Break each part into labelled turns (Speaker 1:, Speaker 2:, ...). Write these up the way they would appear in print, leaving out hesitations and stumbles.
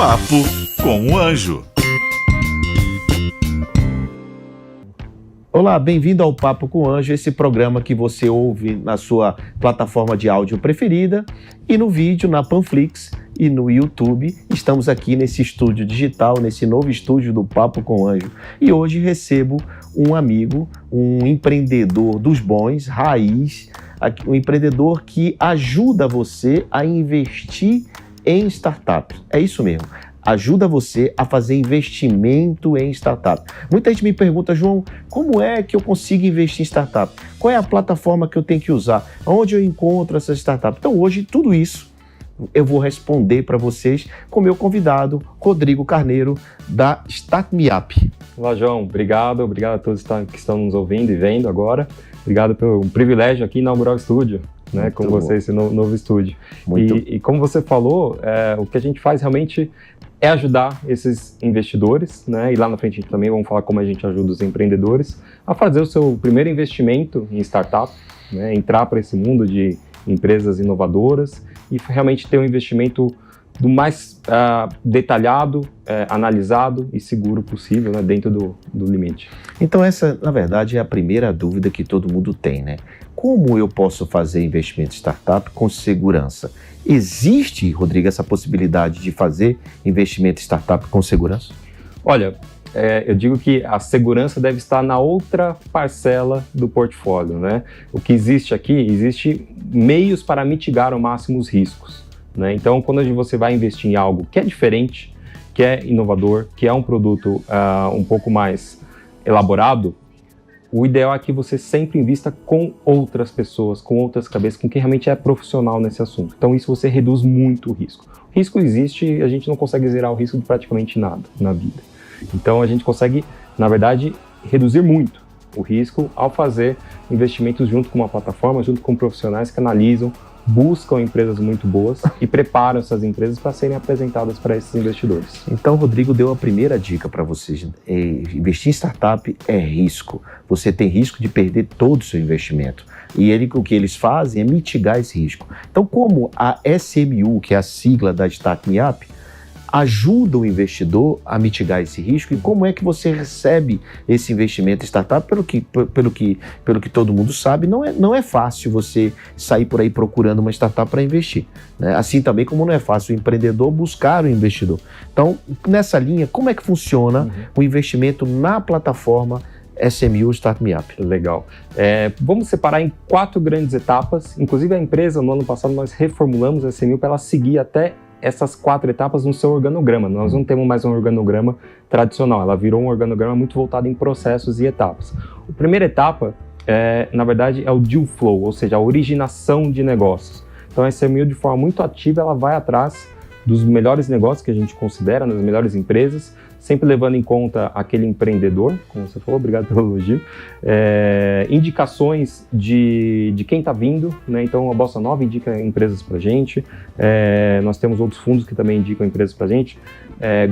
Speaker 1: Papo com o Anjo.
Speaker 2: Olá, bem-vindo ao Papo com o Anjo, esse programa que você ouve na sua plataforma de áudio preferida e no vídeo, na Panflix e no YouTube. Estamos aqui nesse estúdio digital, nesse novo estúdio do Papo com o Anjo. E hoje recebo um amigo, um empreendedor dos bons, raiz, um empreendedor que ajuda você a investir em startups. É isso mesmo. Ajuda você a fazer investimento em startup. Muita gente me pergunta, João, como é que eu consigo investir em startup? Qual é a plataforma que eu tenho que usar? Onde eu encontro essa startup? Então hoje tudo isso eu vou responder para vocês com meu convidado, Rodrigo Carneiro, da StartMeUp.
Speaker 3: Olá, João. Obrigado a todos que estão nos ouvindo e vendo agora. Obrigado pelo privilégio aqui inaugurar o estúdio, né, com você, esse novo estúdio. E como você falou, o que a gente faz realmente é ajudar esses investidores, né, e lá na frente a gente também vamos falar como a gente ajuda os empreendedores a fazer o seu primeiro investimento em startup, né, entrar para esse mundo de empresas inovadoras e realmente ter um investimento do mais detalhado, analisado e seguro possível, né, dentro do limite.
Speaker 2: Então essa, na verdade, é a primeira dúvida que todo mundo tem, né? Como eu posso fazer investimento em startup com segurança? Existe, Rodrigo, essa possibilidade de fazer investimento em startup com segurança?
Speaker 3: Olha, eu digo que a segurança deve estar na outra parcela do portfólio, né? O que existe aqui, existe meios para mitigar ao máximo os riscos, né? Então, quando você vai investir em algo que é diferente, que é inovador, que é um produto um pouco mais elaborado, o ideal é que você sempre invista com outras pessoas, com outras cabeças, com quem realmente é profissional nesse assunto. Então isso você reduz muito o risco. O risco existe e a gente não consegue zerar o risco de praticamente nada na vida. Então a gente consegue, na verdade, reduzir muito o risco ao fazer investimentos junto com uma plataforma, junto com profissionais que analisam, buscam empresas muito boas e preparam essas empresas para serem apresentadas para esses investidores.
Speaker 2: Então, o Rodrigo deu a primeira dica para vocês. Investir em startup é risco. Você tem risco de perder todo o seu investimento. E o que eles fazem é mitigar esse risco. Então, como a SMU, que é a sigla da StartMeUp, ajuda o investidor a mitigar esse risco e como é que você recebe esse investimento em startup? Pelo que todo mundo sabe, não é fácil você sair por aí procurando uma startup para investir, né? Assim também como não é fácil o empreendedor buscar o investidor. Então, nessa linha, como é que funciona o investimento na plataforma SMU StartMeUp?
Speaker 3: Legal. Vamos separar em 4 grandes etapas. Inclusive a empresa, no ano passado, nós reformulamos a SMU para ela seguir até essas 4 etapas no seu organograma. Nós não temos mais um organograma tradicional, ela virou um organograma muito voltado em processos e etapas. A primeira etapa, na verdade, é o deal flow, ou seja, a originação de negócios. Então a SMU, de forma muito ativa, ela vai atrás dos melhores negócios que a gente considera, das melhores empresas, sempre levando em conta aquele empreendedor, como você falou, obrigado pelo elogio, indicações de quem está vindo, né? Então a Bossa Nova indica empresas para a gente, nós temos outros fundos que também indicam empresas para a gente,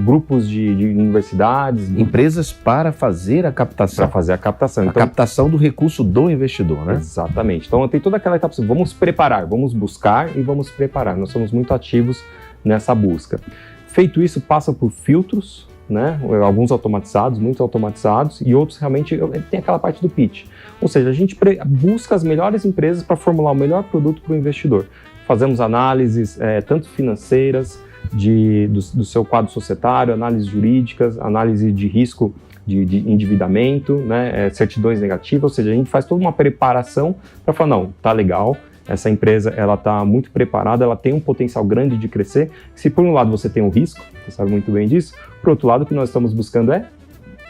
Speaker 3: grupos de universidades.
Speaker 2: Empresas para fazer a captação.
Speaker 3: Para fazer a captação.
Speaker 2: Então, captação do recurso do investidor, né?
Speaker 3: Exatamente. Então tem toda aquela etapa, vamos preparar, vamos buscar e vamos preparar. Nós somos muito ativos nessa busca. Feito isso, passa por filtros, né? Alguns automatizados, muitos automatizados, e outros realmente tem aquela parte do pitch. Ou seja, a gente busca as melhores empresas para formular o melhor produto para o investidor. Fazemos análises tanto financeiras, do seu quadro societário, análises jurídicas, análise de risco de endividamento, né? Certidões negativas, ou seja, a gente faz toda uma preparação para falar, não, tá legal, essa empresa ela está muito preparada, ela tem um potencial grande de crescer. Se por um lado você tem um risco, você sabe muito bem disso, por outro lado o que nós estamos buscando é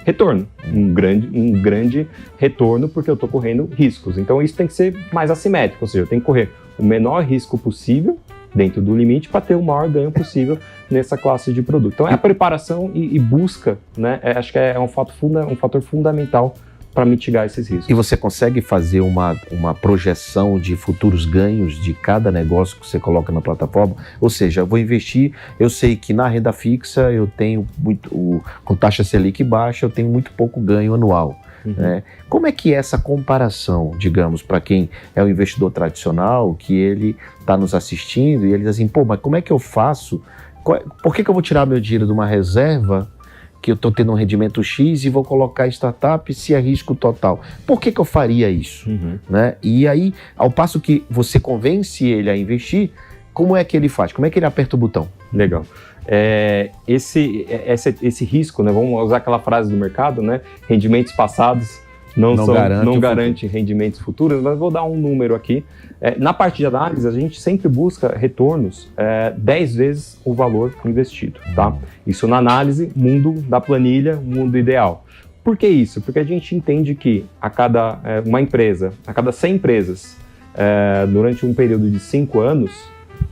Speaker 3: retorno, um grande retorno, porque eu estou correndo riscos. Então isso tem que ser mais assimétrico, ou seja, eu tenho que correr o menor risco possível dentro do limite para ter o maior ganho possível nessa classe de produto. Então é a preparação e busca, né? Acho que é um fator fundamental para mitigar esses riscos.
Speaker 2: E você consegue fazer uma projeção de futuros ganhos de cada negócio que você coloca na plataforma? Ou seja, eu vou investir, eu sei que na renda fixa eu tenho com taxa Selic baixa, eu tenho muito pouco ganho anual. Né? Como é que é essa comparação, digamos, para quem é um investidor tradicional, que ele está nos assistindo e ele diz assim, pô, mas como é que eu faço Por que eu vou tirar meu dinheiro de uma reserva que eu estou tendo um rendimento X e vou colocar em startup se é risco total? Por que eu faria isso? Né? E aí, ao passo que você convence ele a investir, como é que ele faz? Como é que ele aperta o botão?
Speaker 3: Legal. Esse risco, né? Vamos usar aquela frase do mercado, né? Rendimentos passados não garante rendimentos futuros, mas vou dar um número aqui. Na parte de análise, a gente sempre busca retornos 10 vezes o valor investido, tá? Isso na análise, mundo da planilha, mundo ideal. Por que isso? Porque a gente entende que a cada 100 empresas, durante um período de 5 anos,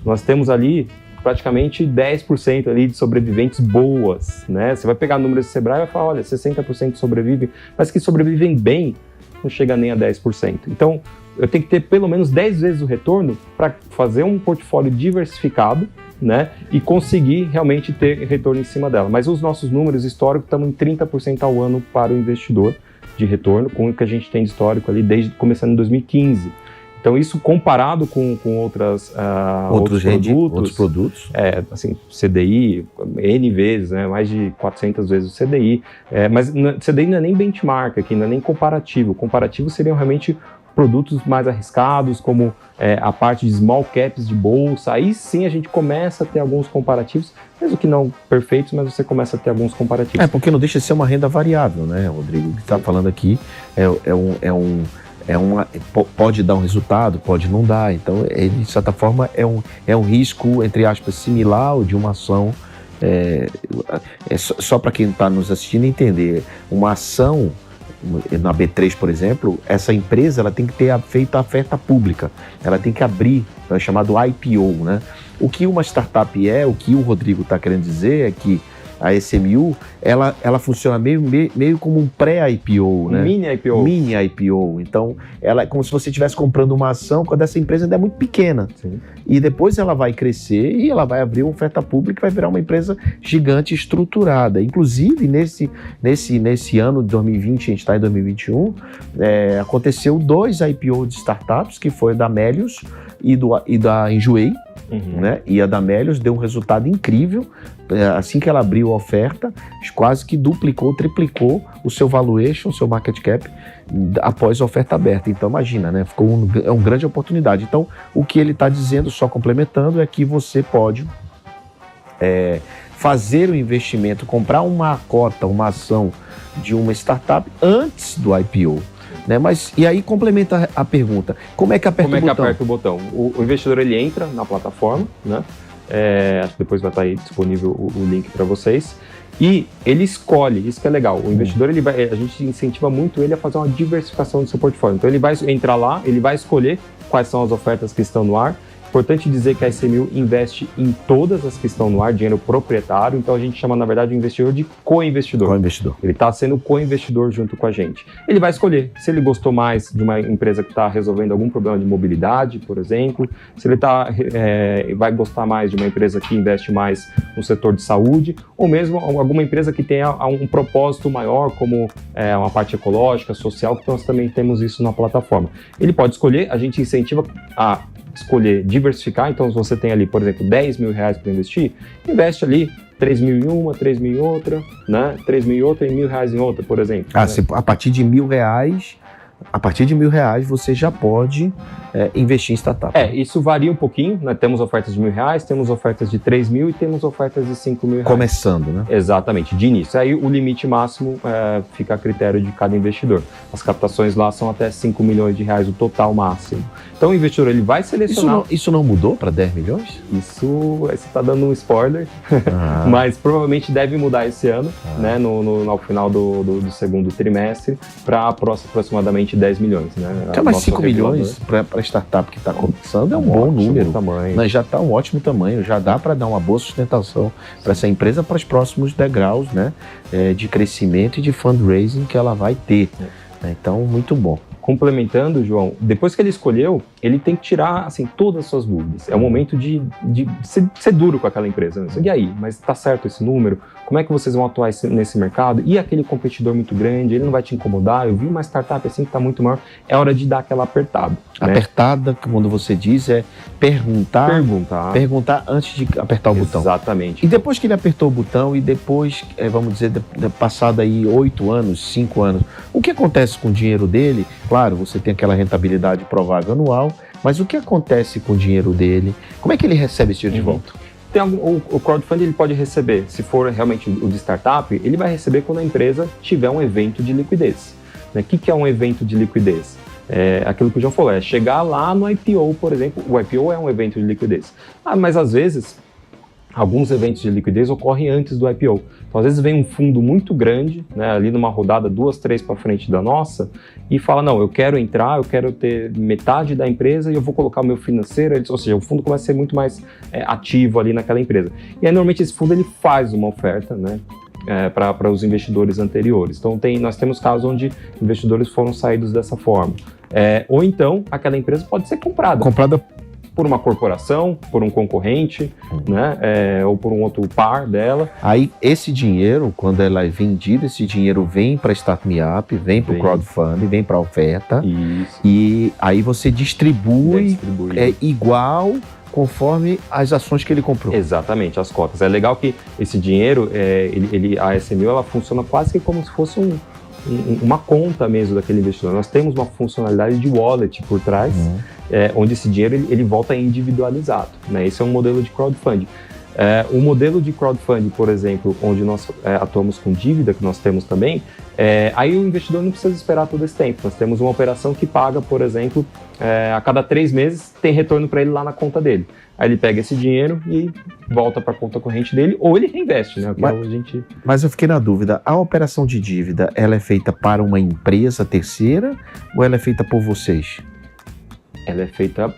Speaker 3: nós temos ali praticamente 10% ali de sobreviventes boas, né? Você vai pegar números do Sebrae e vai falar, olha, 60% sobrevivem, mas que sobrevivem bem, não chega nem a 10%. Então, eu tenho que ter pelo menos 10 vezes o retorno para fazer um portfólio diversificado, né? E conseguir realmente ter retorno em cima dela. Mas os nossos números históricos estamos em 30% ao ano para o investidor de retorno, com o que a gente tem de histórico ali desde começando em 2015. Então, isso comparado com outros produtos, assim, CDI, N vezes, né, mais de 400 vezes o CDI, mas CDI não é nem benchmark aqui, não é nem comparativo. Comparativo seriam realmente produtos mais arriscados, como a parte de small caps de bolsa. Aí sim a gente começa a ter alguns comparativos, mesmo que não perfeitos, mas você começa a ter alguns comparativos.
Speaker 2: Porque não deixa de ser uma renda variável, né, Rodrigo? O que está falando aqui pode dar um resultado, pode não dar. Então, ele, de certa forma, é um risco, entre aspas, similar ao de uma ação. Só para quem está nos assistindo entender, uma ação na B3, por exemplo, essa empresa ela tem que ter feito a oferta pública, ela tem que abrir, é chamado IPO, né? O que uma startup o que o Rodrigo está querendo dizer é que a SMU, ela funciona meio como um pré-IPO, né? Mini IPO. Então, ela é como se você estivesse comprando uma ação quando essa empresa ainda é muito pequena. Sim. E depois ela vai crescer e ela vai abrir uma oferta pública e vai virar uma empresa gigante estruturada. Inclusive, nesse ano de 2020, a gente está em 2021, aconteceu 2 IPO de startups, que foi da Melius e da Enjoei. Né? E a da Melius deu um resultado incrível. Assim que ela abriu a oferta, quase que duplicou, triplicou o seu valuation, o seu market cap após a oferta aberta. Então imagina, né? Ficou uma grande oportunidade. Então o que ele está dizendo, só complementando, é que você pode fazer o investimento, comprar uma cota, uma ação de uma startup antes do IPO. Né? Mas, e aí complementa a pergunta, como é que aperta o botão?
Speaker 3: O investidor ele entra na plataforma, né? Acho que depois vai estar aí disponível o link para vocês, e ele escolhe, isso que é legal, o investidor a gente incentiva muito ele a fazer uma diversificação do seu portfólio, então ele vai entrar lá, ele vai escolher quais são as ofertas que estão no ar. Importante dizer que a SMU investe em todas as que estão no ar, dinheiro proprietário, então a gente chama, na verdade, o investidor de co-investidor. Ele está sendo co-investidor junto com a gente. Ele vai escolher se ele gostou mais de uma empresa que está resolvendo algum problema de mobilidade, por exemplo, se ele vai gostar mais de uma empresa que investe mais no setor de saúde, ou mesmo alguma empresa que tenha um propósito maior, como uma parte ecológica, social, que nós também temos isso na plataforma. Ele pode escolher, a gente incentiva a escolher diversificar, então se você tem ali, por exemplo, 10 mil reais para investir, investe ali 3 mil em uma, 3 mil em outra, né? 3 mil em outra e R$1.000 em outra, por exemplo.
Speaker 2: Né? A partir de R$1.000, você já pode investir em startup.
Speaker 3: Isso varia um pouquinho, né? Temos ofertas de R$1.000, temos ofertas de 3 mil e temos ofertas de 5 mil reais.
Speaker 2: Começando, né?
Speaker 3: Exatamente, de início. Aí o limite máximo fica a critério de cada investidor. As captações lá são até 5 milhões de reais o total máximo. Então o investidor ele vai selecionar...
Speaker 2: Isso não mudou para 10 milhões?
Speaker 3: Isso, você está dando um spoiler, mas provavelmente deve mudar esse ano, né? No final do segundo trimestre, para aproximadamente 10 milhões. Né?
Speaker 2: Mas 5 milhões para startup que está começando é um bom número.
Speaker 3: Tamanho.
Speaker 2: Mas já está um ótimo tamanho, já dá para dar uma boa sustentação para essa empresa para os próximos degraus, né? De crescimento e de fundraising que ela vai ter. Então, muito bom.
Speaker 3: Complementando, João, depois que ele escolheu, ele tem que tirar, assim, todas as suas dúvidas. É o momento de ser duro com aquela empresa. E aí, mas tá certo esse número? Como é que vocês vão atuar nesse mercado? E aquele competidor muito grande, ele não vai te incomodar? Eu vi uma startup assim que tá muito maior. É hora de dar aquela apertada. Né?
Speaker 2: Apertada, quando você diz, é perguntar antes de apertar o botão.
Speaker 3: Exatamente.
Speaker 2: E depois que ele apertou o botão e depois, vamos dizer, passado aí 8 anos, 5 anos, o que acontece com o dinheiro dele? Claro, você tem aquela rentabilidade provável anual, mas o que acontece com o dinheiro dele? Como é que ele recebe esse dinheiro de volta?
Speaker 3: O crowdfunding ele pode receber, se for realmente o de startup, ele vai receber quando a empresa tiver um evento de liquidez. O que é um evento de liquidez? É aquilo que o João falou, é chegar lá no IPO, por exemplo. O IPO é um evento de liquidez. Mas às vezes, alguns eventos de liquidez ocorrem antes do IPO. Então, às vezes vem um fundo muito grande, né, ali numa rodada 2, 3 para frente da nossa, e fala, não, eu quero entrar, eu quero ter metade da empresa e eu vou colocar o meu financeiro, ou seja, o fundo começa a ser muito mais ativo ali naquela empresa. E aí, normalmente, esse fundo ele faz uma oferta, né, para os investidores anteriores. Então, nós temos casos onde investidores foram saídos dessa forma. Ou então, aquela empresa pode ser comprada por uma corporação, por um concorrente, né, ou por um outro par dela.
Speaker 2: Aí, esse dinheiro, quando ela é vendida, esse dinheiro vem para Start Me Up, vem para o crowdfunding, vem para a oferta.
Speaker 3: Isso.
Speaker 2: E aí você distribui igual conforme as ações que ele comprou.
Speaker 3: Exatamente, as cotas. É legal que esse dinheiro, a SMU, ela funciona quase que como se fosse uma conta mesmo daquele investidor. Nós temos uma funcionalidade de wallet por trás, onde esse dinheiro ele volta individualizado, né? Esse é um modelo de crowdfunding. O modelo de crowdfunding, por exemplo, onde nós atuamos com dívida, que nós temos também, aí o investidor não precisa esperar todo esse tempo. Nós temos uma operação que paga, por exemplo, a cada 3 meses tem retorno para ele lá na conta dele. Aí ele pega esse dinheiro e volta para a conta corrente dele, ou ele reinveste, né?
Speaker 2: Mas eu fiquei na dúvida, a operação de dívida, ela é feita para uma empresa terceira ou ela é feita por vocês?
Speaker 3: Ela é feita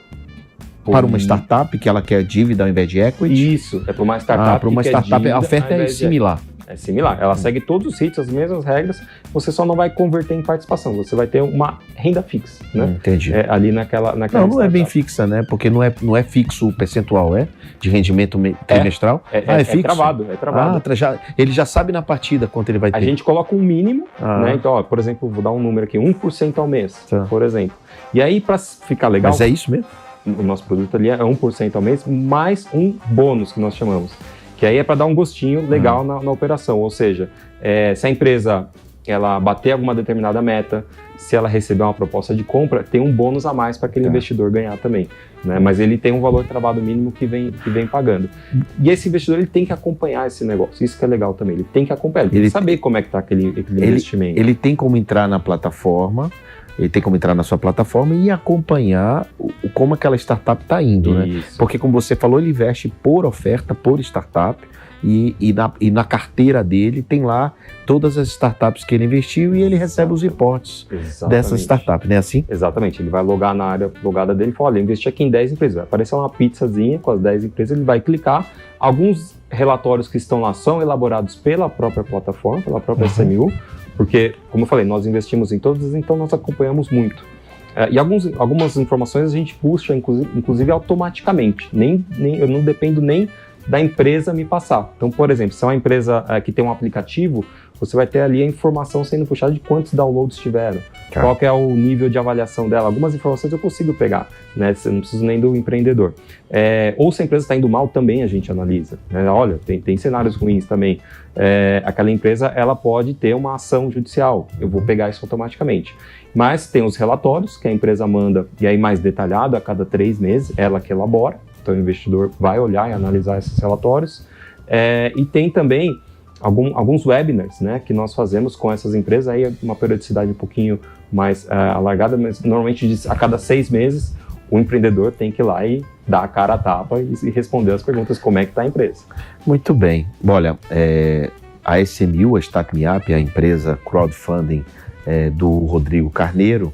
Speaker 2: para uma startup que ela quer dívida ao invés de equity?
Speaker 3: Isso, é para uma startup.
Speaker 2: Para uma startup a oferta é similar.
Speaker 3: É similar, ela segue todos os ritos, as mesmas regras, você só não vai converter em participação, você vai ter uma renda fixa, né?
Speaker 2: Entendi.
Speaker 3: Ali naquela
Speaker 2: não é bem fixa, né? Porque não é fixo o percentual, de rendimento trimestral?
Speaker 3: É fixo? É travado.
Speaker 2: Ele já sabe na partida quanto ele vai ter.
Speaker 3: A gente coloca um mínimo, né? Então, por exemplo, vou dar um número aqui, 1% ao mês, por exemplo. E aí, para ficar legal...
Speaker 2: Mas é isso mesmo?
Speaker 3: O nosso produto ali é 1% ao mês, mais um bônus que nós chamamos. Que aí é para dar um gostinho legal na operação. Ou seja, se a empresa ela bater alguma determinada meta, se ela receber uma proposta de compra, tem um bônus a mais para aquele investidor ganhar também. Né? Mas ele tem um valor travado mínimo que vem pagando. E esse investidor ele tem que acompanhar esse negócio. Isso que é legal também. Ele tem que acompanhar, ele tem que saber como é que está aquele investimento.
Speaker 2: Ele tem como entrar na plataforma. Ele tem como entrar na sua plataforma e acompanhar como aquela startup está indo, né? Porque, como você falou, ele investe por oferta, por startup, e na carteira dele tem lá todas as startups que ele investiu e ele recebe os reportes dessas startups, não é assim?
Speaker 3: Exatamente, ele vai logar na área logada dele e fala, olha, eu investi aqui em 10 empresas, vai aparecer uma pizzazinha com as 10 empresas, ele vai clicar, alguns relatórios que estão lá são elaborados pela própria plataforma, pela própria SMU, porque, como eu falei, nós investimos em todas, então nós acompanhamos muito. E algumas informações a gente puxa, inclusive automaticamente. Eu não dependo nem da empresa me passar. Então, por exemplo, se é uma empresa que tem um aplicativo, você vai ter ali a informação sendo puxada de quantos downloads tiveram, qual que é o nível de avaliação dela. Algumas informações eu consigo pegar, né? Eu não preciso nem do empreendedor. Ou se a empresa está indo mal, também a gente analisa. Né? Olha, tem cenários ruins também. Aquela empresa ela pode ter uma ação judicial, eu vou pegar isso automaticamente. Mas tem os relatórios que a empresa manda, e aí mais detalhado, a cada 3 meses, ela que elabora. Então o investidor vai olhar e analisar esses relatórios. E tem também alguns webinars, né, que nós fazemos com essas empresas, aí é uma periodicidade um pouquinho mais alargada, mas normalmente a cada 6 meses o empreendedor tem que ir lá e dar a cara a tapa e responder as perguntas, como é que está a empresa.
Speaker 2: Muito bem. Olha, a SMU, a Start Me Up, a empresa crowdfunding do Rodrigo Carneiro,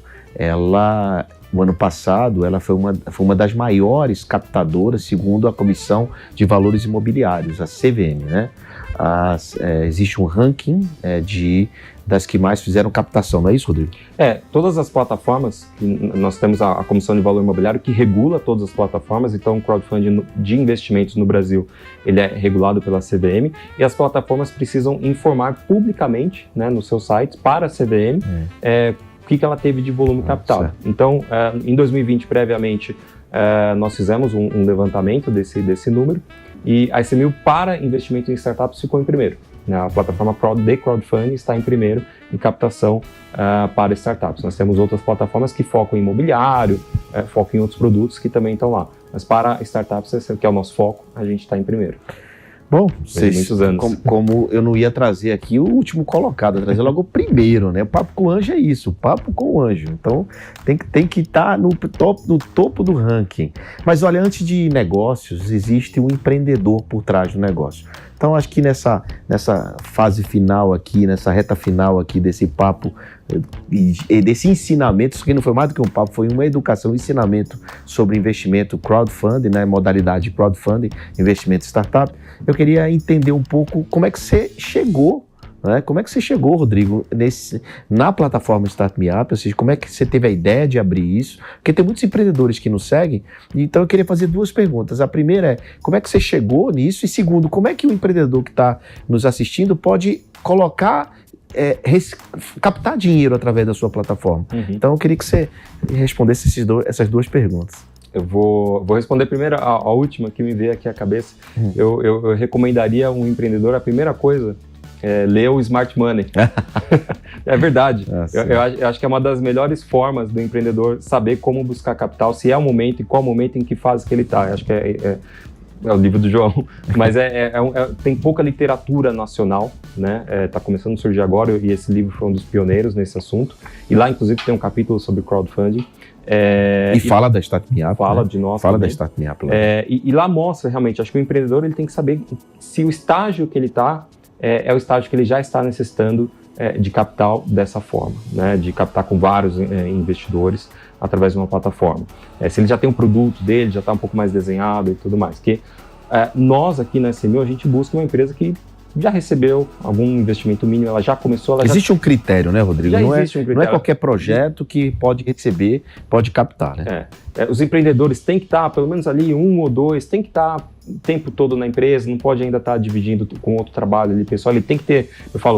Speaker 2: o ano passado, ela foi uma das maiores captadoras, segundo a Comissão de Valores Imobiliários, a CVM, né? Existe um ranking das que mais fizeram captação, não é isso, Rodrigo?
Speaker 3: Todas as plataformas, nós temos a Comissão de Valor Imobiliário que regula todas as plataformas, então o crowdfunding de investimentos no Brasil, ele é regulado pela CVM, e as plataformas precisam informar publicamente, né, nos seus sites, para a CVM, o que ela teve de volume captado. Então, em 2020, previamente, nós fizemos um levantamento desse número, e a ICMil para investimento em startups ficou em primeiro. A plataforma de crowdfunding está em primeiro em captação para startups. Nós temos outras plataformas que focam em imobiliário, focam em outros produtos que também estão lá. Mas para startups, que é o nosso foco, a gente está em primeiro.
Speaker 2: Bom,
Speaker 3: muitos anos.
Speaker 2: Como eu não ia trazer aqui o último colocado, trazer logo o primeiro, né? O Papo com o Anjo é isso, o Papo com o Anjo. Então, tem que estar no topo do ranking. Mas olha, antes de negócios, existe um empreendedor por trás do negócio. Então, acho que nessa fase final aqui, nessa reta final aqui desse papo, e desse ensinamento, isso aqui não foi mais do que um papo, foi uma educação, um ensinamento sobre investimento crowdfunding, né, modalidade crowdfunding, investimento startup. Eu queria entender um pouco como é que você chegou, né? Como é que você chegou, Rodrigo, na plataforma Start Me Up, ou seja, como é que você teve a ideia de abrir isso? Porque tem muitos empreendedores que nos seguem, então eu queria fazer duas perguntas. A primeira é, como é que você chegou nisso? E segundo, como é que o empreendedor que está nos assistindo pode captar dinheiro através da sua plataforma? Então eu queria que você respondesse essas duas perguntas.
Speaker 3: Eu vou responder primeiro a última que me veio aqui à cabeça. Eu recomendaria um empreendedor, a primeira coisa, ler o Smart Money. É verdade. Eu acho que é uma das melhores formas do empreendedor saber como buscar capital, se é o momento e qual momento em que fase que ele está. Acho que é o livro do João, mas tem pouca literatura nacional, né? Tá começando a surgir agora, e esse livro foi um dos pioneiros nesse assunto. E lá, inclusive, tem um capítulo sobre crowdfunding.
Speaker 2: Fala da Start Me Up.
Speaker 3: Fala, né? De nós.
Speaker 2: Fala
Speaker 3: também.
Speaker 2: Da Start Me Up.
Speaker 3: E lá mostra realmente, acho que o empreendedor ele tem que saber se o estágio que ele está é o estágio que ele já está necessitando de capital dessa forma, né? De captar com vários investidores através de uma plataforma. Se ele já tem um produto dele, já está um pouco mais desenhado e tudo mais. Porque nós aqui na ICMil, a gente busca uma empresa que já recebeu algum investimento mínimo, ela já começou...
Speaker 2: Existe um critério, né, Rodrigo?
Speaker 3: Existe um critério.
Speaker 2: Não é qualquer projeto que pode receber, pode captar, né?
Speaker 3: Os empreendedores têm que estar, pelo menos ali, 1 ou 2, tem que estar o tempo todo na empresa, não pode ainda estar dividindo com outro trabalho ali, pessoal. Ele tem que ter,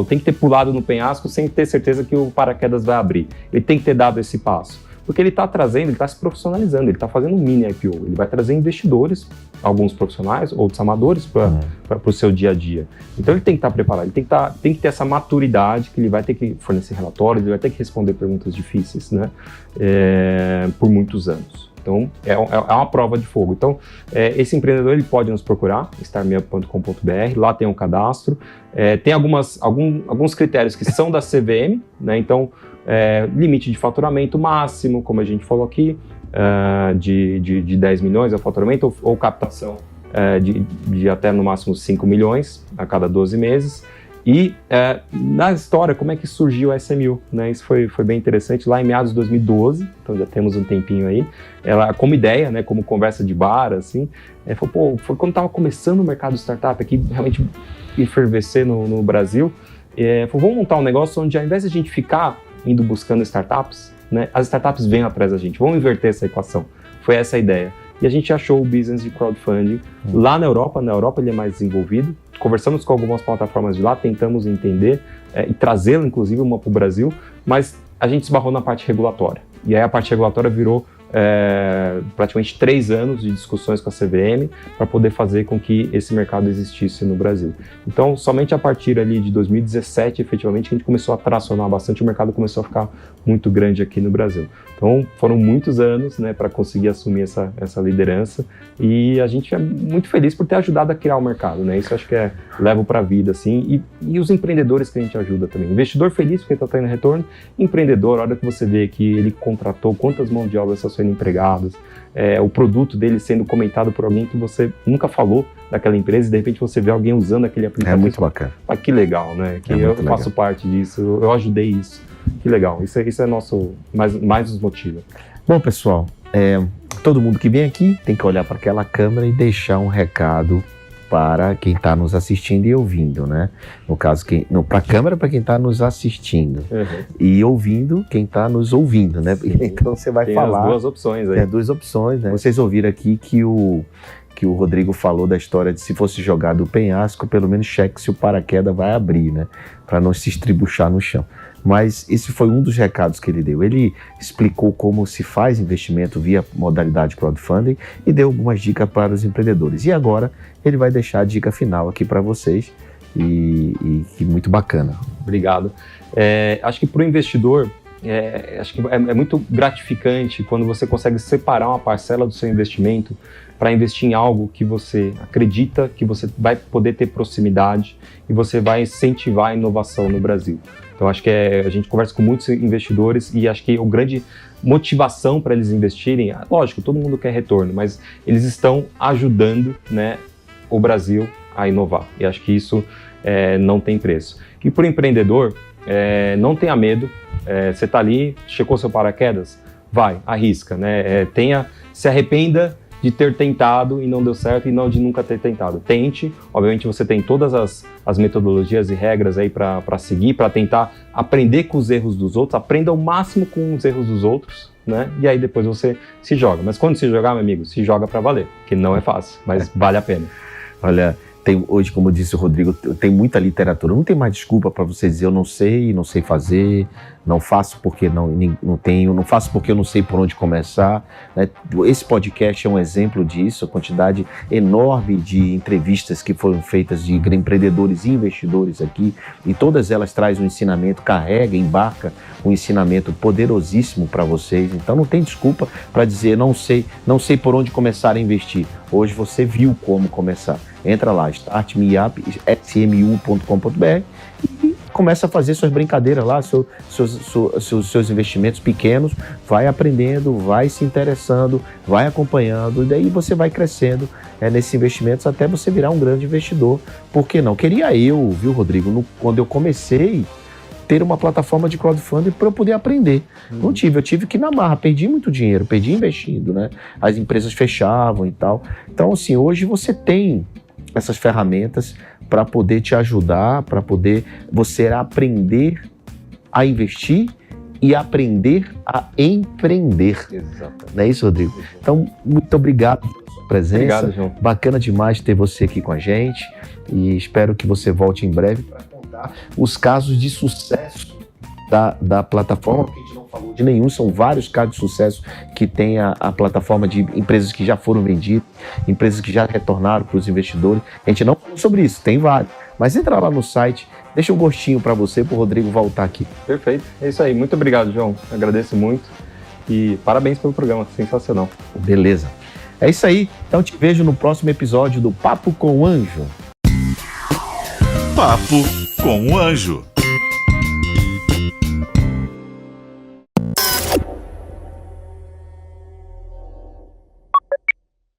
Speaker 3: tem que ter pulado no penhasco sem ter certeza que o paraquedas vai abrir. Ele tem que ter dado esse passo. Porque ele está trazendo, ele está se profissionalizando, ele está fazendo um mini IPO, ele vai trazer investidores, alguns profissionais, outros amadores para o seu dia a dia. Então ele tem que estar preparado, ele tem que ter essa maturidade, que ele vai ter que fornecer relatórios, ele vai ter que responder perguntas difíceis, né, por muitos anos. Então é uma prova de fogo. Então esse empreendedor ele pode nos procurar, starmeup.com.br, lá tem um cadastro, tem alguns critérios que são da CVM, né, então limite de faturamento máximo, como a gente falou aqui, de 10 milhões é o faturamento, ou captação de até no máximo 5 milhões a cada 12 meses. E na história, como é que surgiu a ICMil, né? Isso foi bem interessante, lá em meados de 2012, então já temos um tempinho aí. Ela, como ideia, né, como conversa de bar, assim, foi quando estava começando o mercado de startup aqui, realmente efervescer no Brasil. Vamos montar um negócio onde, ao invés de a gente ficar indo buscando startups, né, as startups vêm atrás da gente, vamos inverter essa equação. Foi essa a ideia. E a gente achou o business de crowdfunding lá na Europa ele é mais desenvolvido. Conversamos com algumas plataformas de lá, tentamos entender e trazê-lo, inclusive, uma para o Brasil, mas a gente esbarrou na parte regulatória. E aí a parte regulatória virou praticamente 3 anos de discussões com a CVM para poder fazer com que esse mercado existisse no Brasil. Então, somente a partir ali de 2017, efetivamente, que a gente começou a tracionar bastante, o mercado começou a ficar muito grande aqui no Brasil. Então, foram muitos anos, né, para conseguir assumir essa liderança, e a gente é muito feliz por ter ajudado a criar o mercado, né? Isso eu acho que levo para a vida, assim, e os empreendedores que a gente ajuda também. Investidor feliz porque está tendo retorno, empreendedor, a hora que você vê que ele contratou quantas mãos de obra essa sua sendo empregados, o produto dele sendo comentado por alguém que você nunca falou daquela empresa e de repente você vê alguém usando aquele aplicativo.
Speaker 2: É muito bacana.
Speaker 3: Ah, que legal, né? Que eu faço parte disso, eu ajudei isso. Que legal, isso é nosso, mais nos motiva.
Speaker 2: Bom, pessoal, todo mundo que vem aqui tem que olhar para aquela câmera e deixar um recado para quem está nos assistindo e ouvindo, né? No caso, para a câmera, para quem está nos assistindo. E ouvindo, quem está nos ouvindo, né?
Speaker 3: Sim.
Speaker 2: Então você vai falar...
Speaker 3: Tem as duas opções aí.
Speaker 2: Tem as duas opções, né? Vocês ouviram aqui que o Rodrigo falou da história de se fosse jogar do penhasco, pelo menos cheque se o paraquedas vai abrir, né? Para não se estribuchar no chão. Mas esse foi um dos recados que ele deu. Ele explicou como se faz investimento via modalidade crowdfunding e deu algumas dicas para os empreendedores. E agora ele vai deixar a dica final aqui para vocês e muito bacana.
Speaker 3: Obrigado. Acho que para o investidor, acho que é muito gratificante quando você consegue separar uma parcela do seu investimento para investir em algo que você acredita que você vai poder ter proximidade e você vai incentivar a inovação no Brasil. Então acho que a gente conversa com muitos investidores e acho que a grande motivação para eles investirem, lógico, todo mundo quer retorno, mas eles estão ajudando, né, o Brasil a inovar. E acho que isso não tem preço. E para o empreendedor, não tenha medo, você está ali, checou seu paraquedas, vai, arrisca, né? Se arrependa de ter tentado e não deu certo e não de nunca ter tentado. Tente, obviamente você tem todas as metodologias e regras aí para seguir, para tentar aprender com os erros dos outros, aprenda ao máximo com os erros dos outros, né? E aí depois você se joga. Mas quando se jogar, meu amigo, se joga para valer, que não é fácil, mas vale a pena.
Speaker 2: Olha, hoje, como disse o Rodrigo, tem muita literatura, não tem mais desculpa para você dizer eu não sei fazer, não faço porque não tenho, não faço porque eu não sei por onde começar, né? Esse podcast é um exemplo disso, a quantidade enorme de entrevistas que foram feitas de empreendedores e investidores aqui, e todas elas trazem um ensinamento, embarca um ensinamento poderosíssimo para vocês, então não tem desculpa para dizer não sei por onde começar a investir. Hoje você viu como começar. Entra lá, startmeup, smu.com.br e começa a fazer suas brincadeiras lá, seus investimentos pequenos, vai aprendendo, vai se interessando, vai acompanhando, e daí você vai crescendo nesses investimentos até você virar um grande investidor. Por que não? Queria eu, viu, Rodrigo, quando eu comecei, ter uma plataforma de crowdfunding para eu poder aprender. Não tive, eu tive que ir na marra, perdi muito dinheiro, perdi investindo, né? As empresas fechavam e tal. Então, assim, hoje você tem essas ferramentas para poder te ajudar, para poder você aprender a investir e aprender a empreender.
Speaker 3: Exatamente.
Speaker 2: Não é isso, Rodrigo? Então, muito obrigado pela sua presença.
Speaker 3: Obrigado, João.
Speaker 2: Bacana demais ter você aqui com a gente e espero que você volte em breve para contar os casos de sucesso da plataforma, porque a gente não falou de nenhum, são vários casos de sucesso que tem a plataforma de empresas que já foram vendidas, empresas que já retornaram para os investidores. A gente não falou sobre isso, tem vários, mas entra lá no site, deixa um gostinho para você, para o Rodrigo voltar aqui.
Speaker 3: Perfeito, é isso aí, muito obrigado, João, agradeço muito e parabéns pelo programa, sensacional.
Speaker 2: Beleza, é isso aí, então te vejo no próximo episódio do Papo com o Anjo.
Speaker 1: Papo com o Anjo.